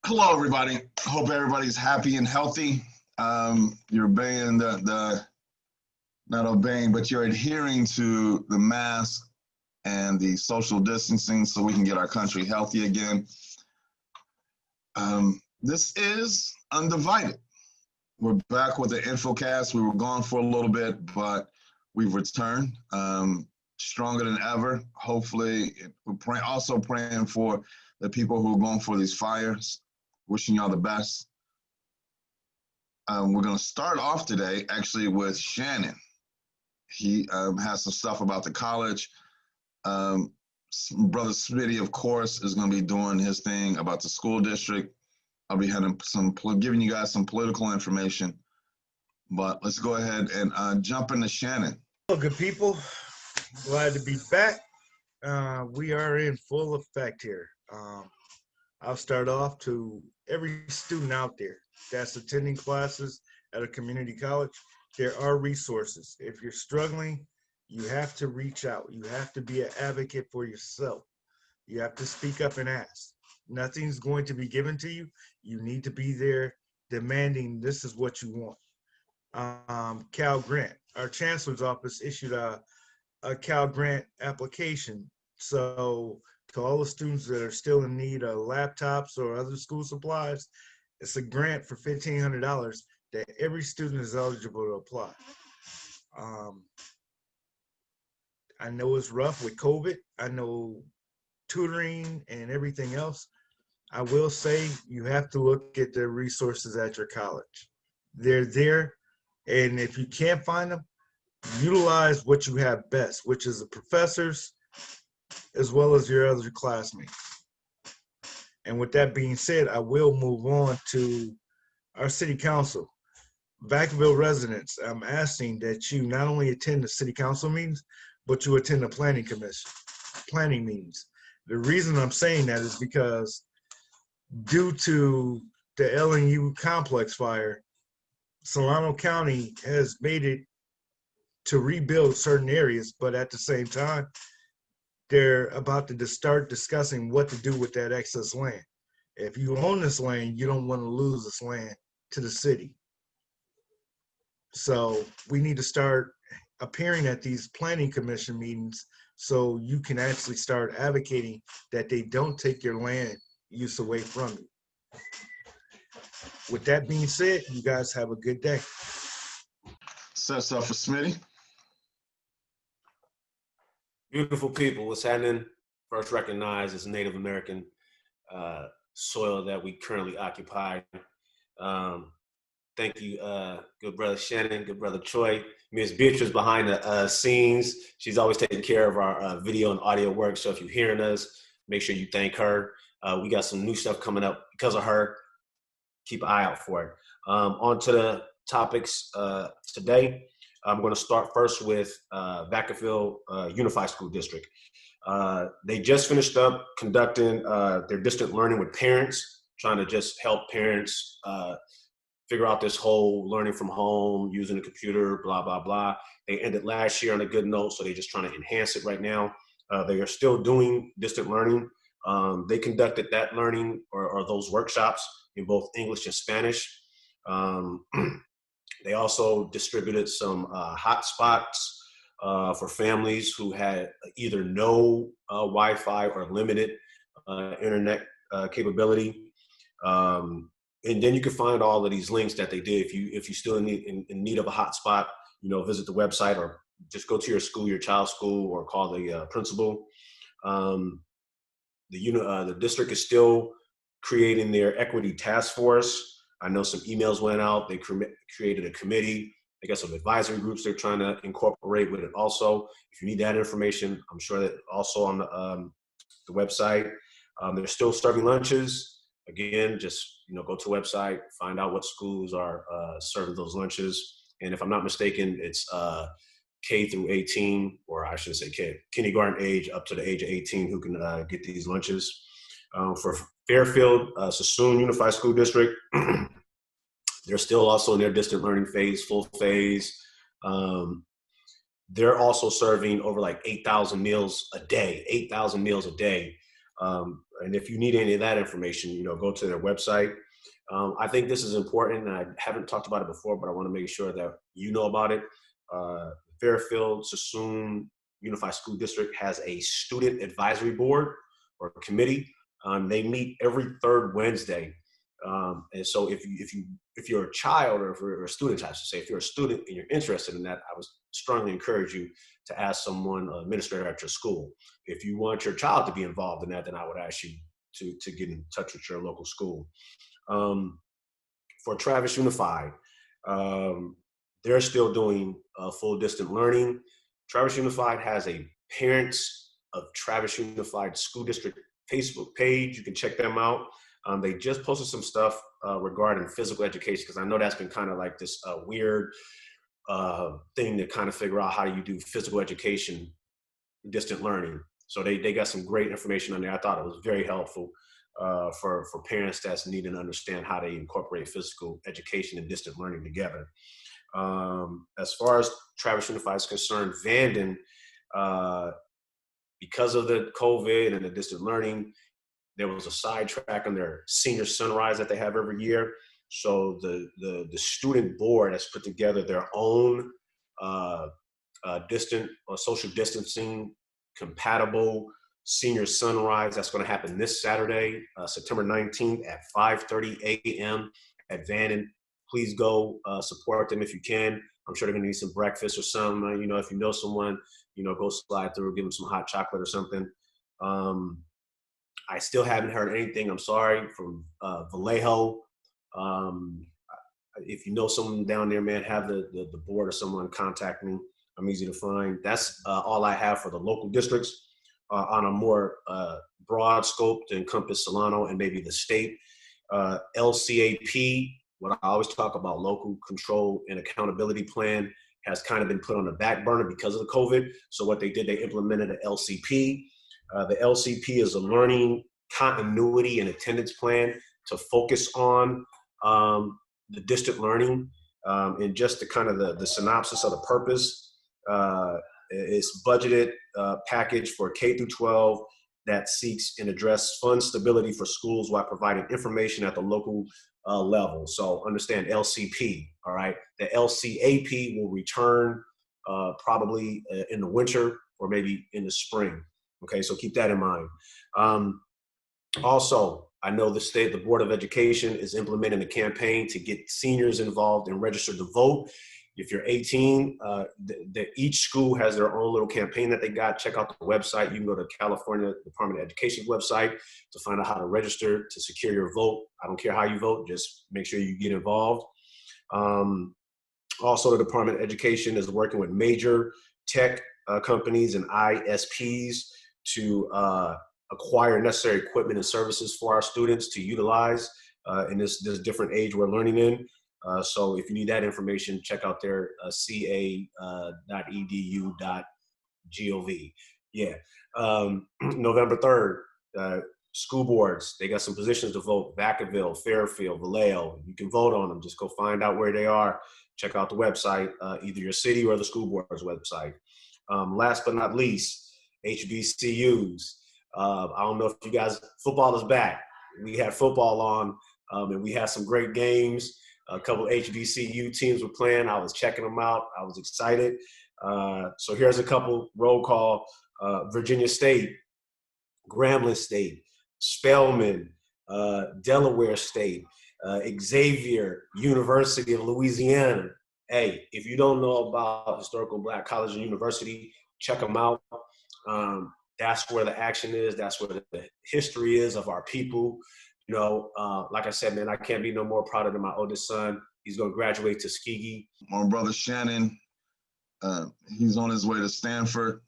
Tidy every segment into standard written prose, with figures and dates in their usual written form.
Hello, everybody. Hope everybody's happy and healthy. You're obeying not obeying, but you're adhering to the mask and the social distancing so we can get our country healthy again. This is Undivided. We're back with the InfoCast. We were gone for a little bit, but we've returned stronger than ever. Hopefully, we're also praying for the people who are going for these fires. Wishing y'all the best. We're going to start off today actually with Shannon. He has some stuff about the college. Brother Smitty, of course, is going to be doing his thing about the school district. I'll be giving you guys some political information. But let's go ahead and jump into Shannon. Hello, good people. Glad to be back. We are in full effect here. I'll start off to every student out there that's attending classes at a community college. There are resources. If you're struggling, you have to reach out. You have to be an advocate for yourself. You have to speak up and ask. Nothing's going to be given to you. You need to be there demanding this is what you want. Cal Grant, our chancellor's office issued a Cal Grant application. So to all the students that are still in need of laptops or other school supplies, it's a grant for $1,500 that every student is eligible to apply. I know it's rough with COVID. I know tutoring and everything else. I will say you have to look at the resources at your college. They're there, and if you can't find them, utilize what you have best, which is the professors, as well as your other classmates. And with that being said, I will move on to our city council. Vacaville residents, I'm asking that you not only attend the city council meetings, but you attend the planning meetings. The reason I'm saying that is because due to the LNU complex fire, Solano County has made it to rebuild certain areas, but at the same time, they're about to start discussing what to do with that excess land. If you own this land, you don't want to lose this land to the city. So we need to start appearing at these planning commission meetings so you can actually start advocating that they don't take your land use away from you. With that being said, you guys have a good day. Sets up for Smitty. Beautiful people. What's happening? First recognized as Native American soil that we currently occupy. Thank you, good brother Shannon, good brother Troy. Ms. Beatrice behind the scenes. She's always taking care of our video and audio work. So if you're hearing us, make sure you thank her. We got some new stuff coming up because of her. Keep an eye out for it. On to the topics today. I'm going to start first with Vacaville Unified School District. They just finished up conducting their distant learning with parents, trying to just help parents figure out this whole learning from home, using a computer, blah, blah, blah. They ended last year on a good note, so they're just trying to enhance it right now. They are still doing distant learning. They conducted that learning or those workshops in both English and Spanish. They also distributed some hotspots for families who had either no Wi-Fi or limited internet capability. And then you can find all of these links that they did. If you still in need of a hotspot, visit the website or just go to your school, your child's school, or call the principal. The district is still creating their equity task force. I know some emails went out. They created a committee. They got some advisory groups they're trying to incorporate with it also. If you need that information, I'm sure that also on the website. They're still serving lunches. Again, just go to the website, find out what schools are serving those lunches. And if I'm not mistaken, it's K through 18, or I should say kindergarten age up to the age of 18 who can get these lunches. For Fairfield, Sassoon Unified School District, they're still also in their distant learning phase, full phase. They're also serving over like 8,000 meals a day, And if you need any of that information, you know, go to their website. I think this is important. I haven't talked about it before, but I want to make sure that you know about it. Fairfield Sassoon Unified School District has a student advisory board or committee. They meet every third Wednesday. And so if you're a child, or if you're a student, I should say, if you're a student and you're interested in that, I would strongly encourage you to ask someone, an administrator at your school. If you want your child to be involved in that, then I would ask you to get in touch with your local school. For Travis Unified, they're still doing full distant learning. Travis Unified has a Parents of Travis Unified School District Facebook page. You can check them out. They just posted some stuff regarding physical education, because I know that's been kind of like this weird thing to kind of figure out how do you do physical education, distant learning. So they got some great information on there. I thought it was very helpful for parents that's needing to understand how they incorporate physical education and distant learning together. As far as Travis Unified is concerned, Vanden, because of the COVID and the distant learning, there was a sidetrack on their senior sunrise that they have every year. So the student board has put together their own distant or social distancing compatible senior sunrise. That's going to happen this Saturday, September 19th at 5:30 a.m. at Vanden. Please go support them if you can. I'm sure they're going to need some breakfast or something. You know, if you know someone, you know, go slide through, give them some hot chocolate or something. I still haven't heard anything, I'm sorry, from Vallejo. If you know someone down there, man, have the board or someone contact me. I'm easy to find. That's all I have for the local districts on a more broad scope to encompass Solano and maybe the state. LCAP, what I always talk about, local control and accountability plan, has kind of been put on the back burner because of the COVID. So what they did, they implemented an LCP. The LCP is a learning continuity and attendance plan to focus on the distant learning. And just the kind of the synopsis of the purpose, it's budgeted package for K through 12 that seeks and address fund stability for schools while providing information at the local level. So understand LCP, all right? The LCAP will return probably in the winter or maybe in the spring. Okay, so keep that in mind. Also, I know the Board of Education is implementing a campaign to get seniors involved and registered to vote. If you're 18, each school has their own little campaign that they got. Check out the website. You can go to California Department of Education's website to find out how to register to secure your vote. I don't care how you vote, just make sure you get involved. Also, the Department of Education is working with major tech companies and ISPs to acquire necessary equipment and services for our students to utilize in this different age we're learning in. So if you need that information, check out their ca.edu.gov. Yeah. November 3rd, school boards, they got some positions to vote. Vacaville, Fairfield, Vallejo. You can vote on them. Just go find out where they are. Check out the website, either your city or the school board's website. Last but not least, HBCUs. I don't know if you guys, football is back. We had football on, and we had some great games. A couple of HBCU teams were playing. I was checking them out. I was excited. So here's a couple roll call. Virginia State, Grambling State, Spelman, Delaware State, Xavier, University of Louisiana. Hey, if you don't know about Historical Black College and University, check them out. That's where the action is. That's where the history is of our people. You know, like I said, man, I can't be no more prouder than my oldest son. He's going to graduate to Tuskegee. My brother Shannon, he's on his way to Stanford.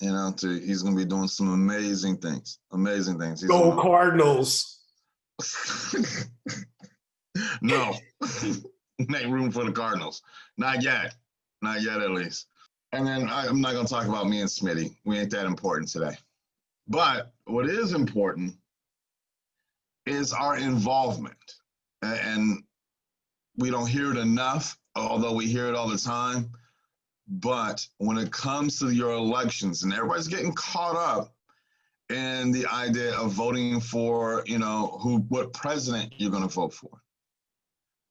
You know, he's going to be doing some amazing things. Amazing things. Go Cardinals. No, ain't room for the Cardinals. Not yet. Not yet, at least. And then I'm not going to talk about me and Smitty. We ain't that important today. But what is important is our involvement. And we don't hear it enough, although we hear it all the time. But when it comes to your elections, and everybody's getting caught up in the idea of voting for, what president you're going to vote for.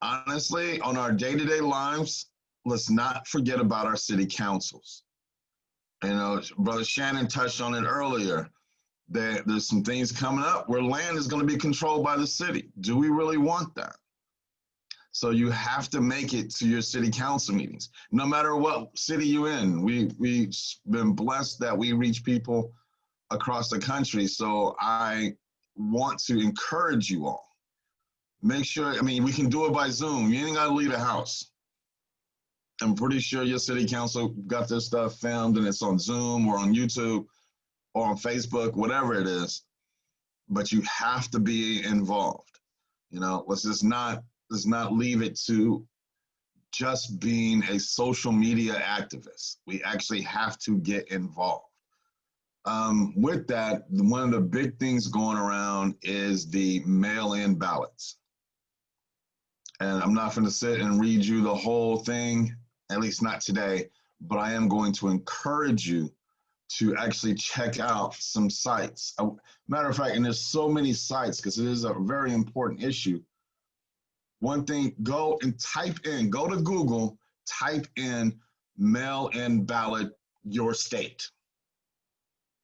Honestly, on our day-to-day lives, let's not forget about our city councils. Brother Shannon touched on it earlier. There's some things coming up where land is going to be controlled by the city. Do we really want that? So you have to make it to your city council meetings, no matter what city you're in. We've been blessed that we reach people across the country. So I want to encourage you all. Make sure, we can do it by Zoom. You ain't got to leave the house. I'm pretty sure your city council got their stuff filmed and it's on Zoom or on YouTube or on Facebook, whatever it is. But you have to be involved. Let's not leave it to just being a social media activist. We actually have to get involved. With that, one of the big things going around is the mail-in ballots. And I'm not going to sit and read you the whole thing, at least not today, but I am going to encourage you to actually check out some sites. Matter of fact, and there's so many sites because it is a very important issue. One thing, go to Google, type in mail-in ballot your state.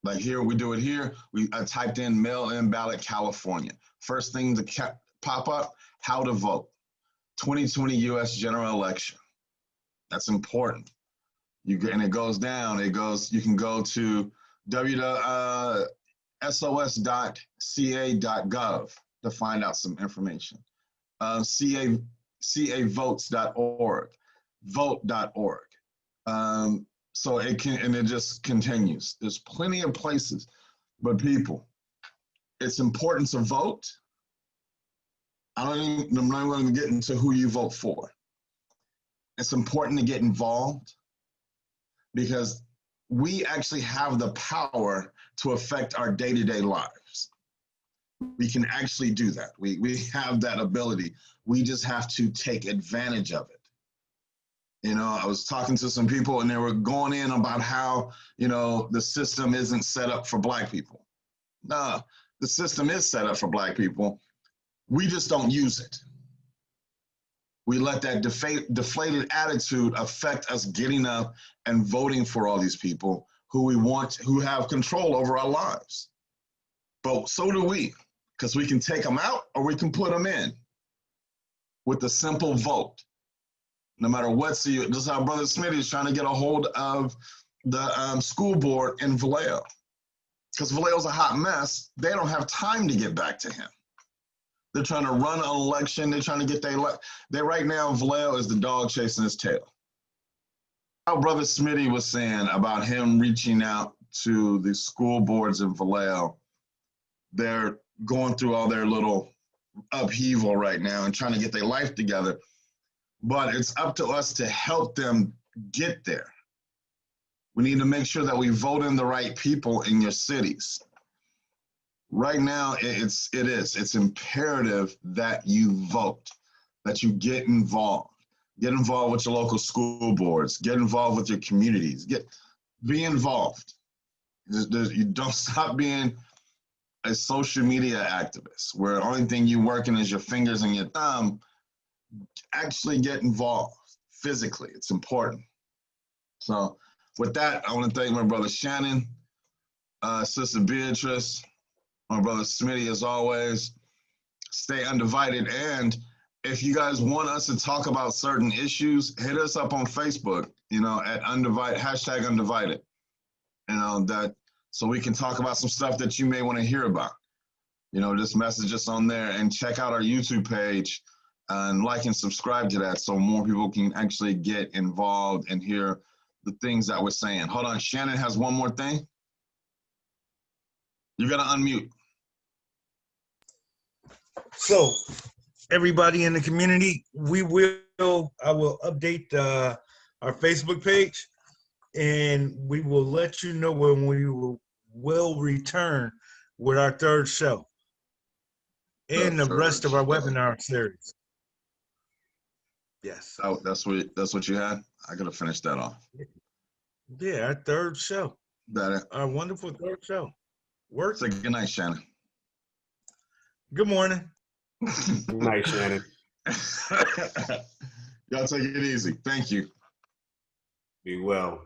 Like here, we do it here. I typed in mail-in ballot California. First thing to pop up, how to vote. 2020 U.S. general election. That's important. And it goes down. You can go to sos.ca.gov to find out some information. cavotes.org, vote.org. So it just continues. There's plenty of places, but people, it's important to vote. I'm not going to get into who you vote for. It's important to get involved because we actually have the power to affect our day-to-day lives. We can actually do that. We have that ability. We just have to take advantage of it. I was talking to some people and they were going in about how, the system isn't set up for Black people. No, the system is set up for Black people. We just don't use it. We let that deflated attitude affect us getting up and voting for all these people who have control over our lives. But so do we, because we can take them out or we can put them in with a simple vote. No matter what, this is how Brother Smitty is trying to get a hold of the school board in Vallejo. Because Vallejo's a hot mess. They don't have time to get back to him. They're trying to run an election. They're trying to get right now, Vallejo is the dog chasing his tail. How Brother Smitty was saying about him reaching out to the school boards in Vallejo, they're going through all their little upheaval right now and trying to get their life together. But it's up to us to help them get there. We need to make sure that we vote in the right people in your cities. Right now, it's imperative that you vote, that you get involved. Get involved with your local school boards. Get involved with your communities. Be involved. You don't stop being a social media activist where the only thing you're working is your fingers and your thumb. Actually get involved physically. It's important. So with that, I want to thank my brother Shannon, Sister Beatrice, my brother Smitty, as always. Stay undivided. And if you guys want us to talk about certain issues, hit us up on Facebook, at Undivided, #Undivided. So we can talk about some stuff that you may want to hear about. Just message us on there and check out our YouTube page and like and subscribe to that so more people can actually get involved and hear the things that we're saying. Hold on, Shannon has one more thing. You got to unmute. So, everybody in the community, I will update our Facebook page, and we will let you know when we will return with our third show and the rest of our webinar series. Yes. Oh, that's what you had? I gotta finish that off. Yeah, our third show. That it? Our wonderful third show. Work. Say good night, Shannon. Good morning. Good night, Shannon. Y'all take it easy. Thank you. Be well.